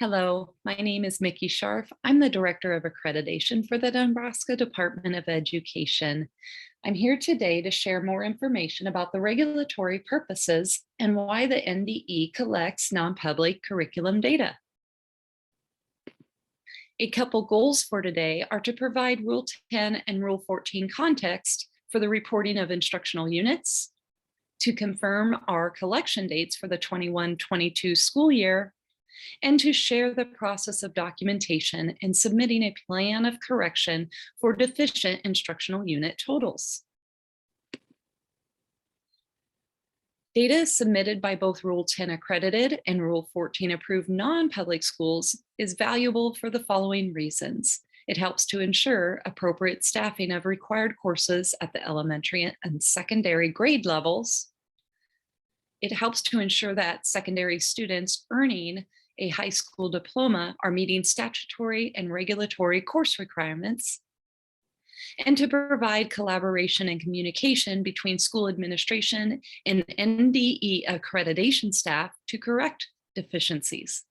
Hello, my name is Mickey Scharf. I'm the Director of Accreditation for the Nebraska Department of Education. I'm here today to share more information about the regulatory purposes and why the NDE collects non-public curriculum data. A couple goals for today are to provide Rule 10 and Rule 14 context for the reporting of instructional units, to confirm our collection dates for the 21-22 school year, and to share the process of documentation and submitting a plan of correction for deficient instructional unit totals. Data submitted by both Rule 10 accredited and Rule 14 approved non-public schools is valuable for the following reasons. It helps to ensure appropriate staffing of required courses at the elementary and secondary grade levels. It helps to ensure that secondary students earning a high school diploma are meeting statutory and regulatory course requirements, and to provide collaboration and communication between school administration and NDE accreditation staff to correct deficiencies.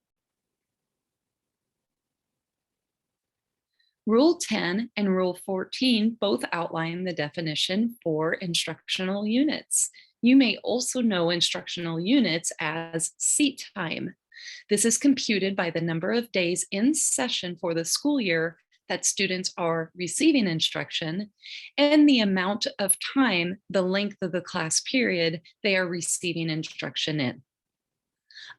Rule 10 and Rule 14 both outline the definition for instructional units. You may also know instructional units as seat time. This is computed by the number of days in session for the school year that students are receiving instruction and the amount of time, the length of the class period they are receiving instruction in.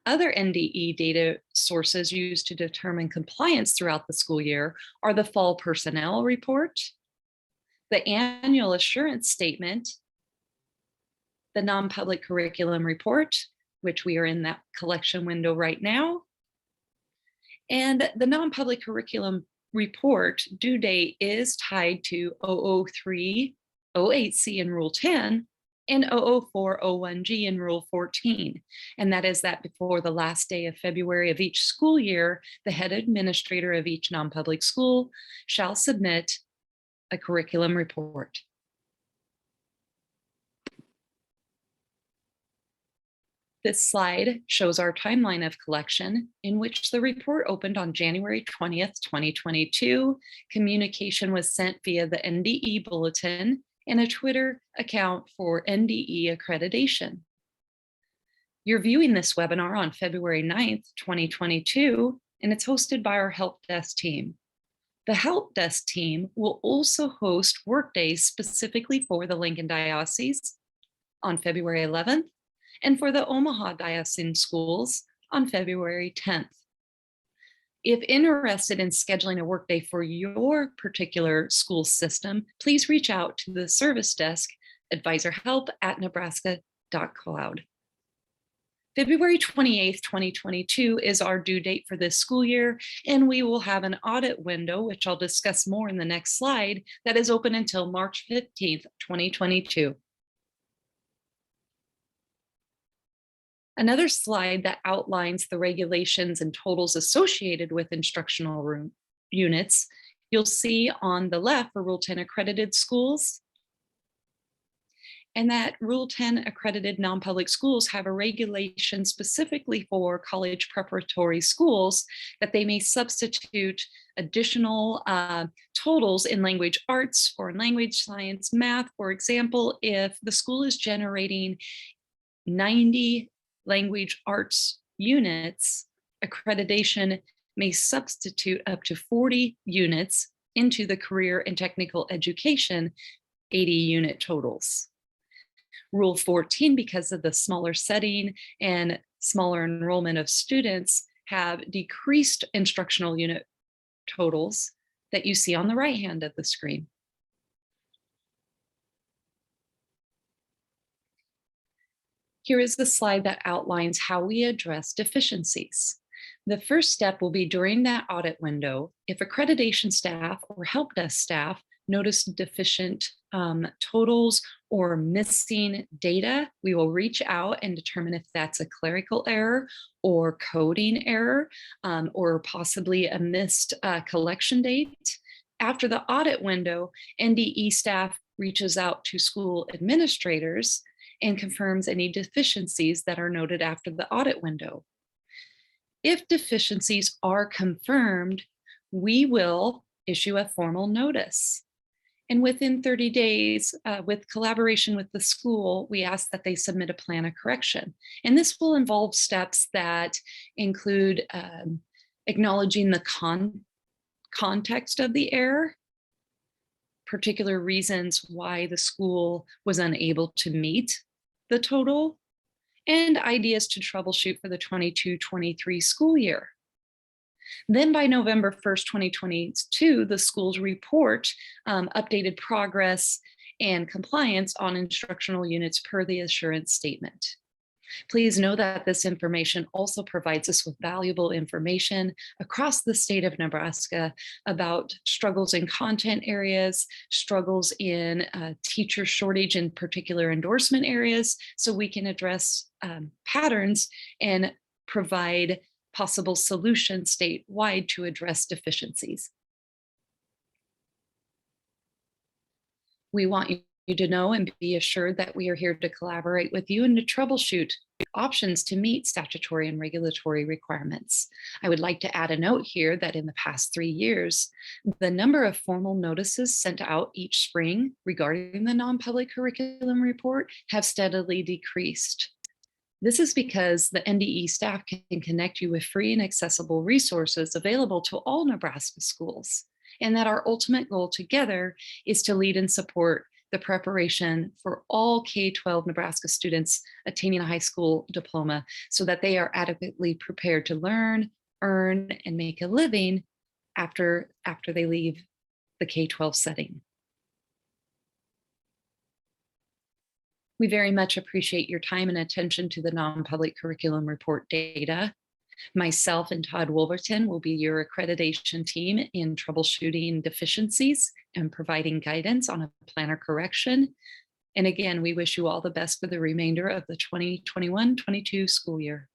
Other NDE data sources used to determine compliance throughout the school year are the Fall Personnel Report, the Annual Assurance Statement, the Non-Public Curriculum Report, which we are in that collection window right now. And the non-public curriculum report due date is tied to 003, 08C in Rule 10, and 004, 01G in Rule 14. And that is that before the last day of February of each school year, the head administrator of each non-public school shall submit a curriculum report. This slide shows our timeline of collection, in which the report opened on January 20th, 2022. Communication was sent via the NDE bulletin and a Twitter account for NDE accreditation. You're viewing this webinar on February 9th, 2022, and it's hosted by our help desk team. The help desk team will also host workdays specifically for the Lincoln Diocese on February 11th, and for the Omaha Diocesan Schools on February 10th. If interested in scheduling a workday for your particular school system, please reach out to the service desk advisorhelp@nebraska.cloud. February 28th, 2022 is our due date for this school year, and we will have an audit window, which I'll discuss more in the next slide, that is open until March 15th, 2022. Another slide that outlines the regulations and totals associated with instructional units, you'll see on the left for Rule 10 accredited schools, and that Rule 10 accredited non-public schools have a regulation specifically for college preparatory schools that they may substitute additional totals in language arts or in language science, math. For example, if the school is generating 90 language arts units, accreditation may substitute up to 40 units into the career and technical education 80 unit totals. Rule 14, because of the smaller setting and smaller enrollment of students, have decreased instructional unit totals that you see on the right hand of the screen. Here is the slide that outlines how we address deficiencies. The first step will be during that audit window. If accreditation staff or help desk staff notice deficient totals or missing data, we will reach out and determine if that's a clerical error or coding error or possibly a missed collection date. After the audit window, NDE staff reaches out to school administrators and confirms any deficiencies that are noted after the audit window. If deficiencies are confirmed, we will issue a formal notice. And within 30 days, with collaboration with the school, we ask that they submit a plan of correction. And this will involve steps that include acknowledging the context of the error, particular reasons why the school was unable to meet the total, and ideas to troubleshoot for the 22-23 school year. Then by November 1st, 2022, the schools report updated progress and compliance on instructional units per the assurance statement. Please know that this information also provides us with valuable information across the state of Nebraska about struggles in content areas, struggles in teacher shortage in particular endorsement areas, so we can address patterns and provide possible solutions statewide to address deficiencies. We want you to know and be assured that we are here to collaborate with you and to troubleshoot options to meet statutory and regulatory requirements. I would like to add a note here that in the past 3 years, the number of formal notices sent out each spring regarding the non-public curriculum report have steadily decreased. This is because the NDE staff can connect you with free and accessible resources available to all Nebraska schools, and that our ultimate goal together is to lead and support the preparation for all K-12 Nebraska students attaining a high school diploma so that they are adequately prepared to learn, earn, and make a living after they leave the K-12 setting. We very much appreciate your time and attention to the non-public curriculum report data. Myself and Todd Wolverton will be your accreditation team in troubleshooting deficiencies and providing guidance on a planner correction. And again, we wish you all the best for the remainder of the 2021-22 school year.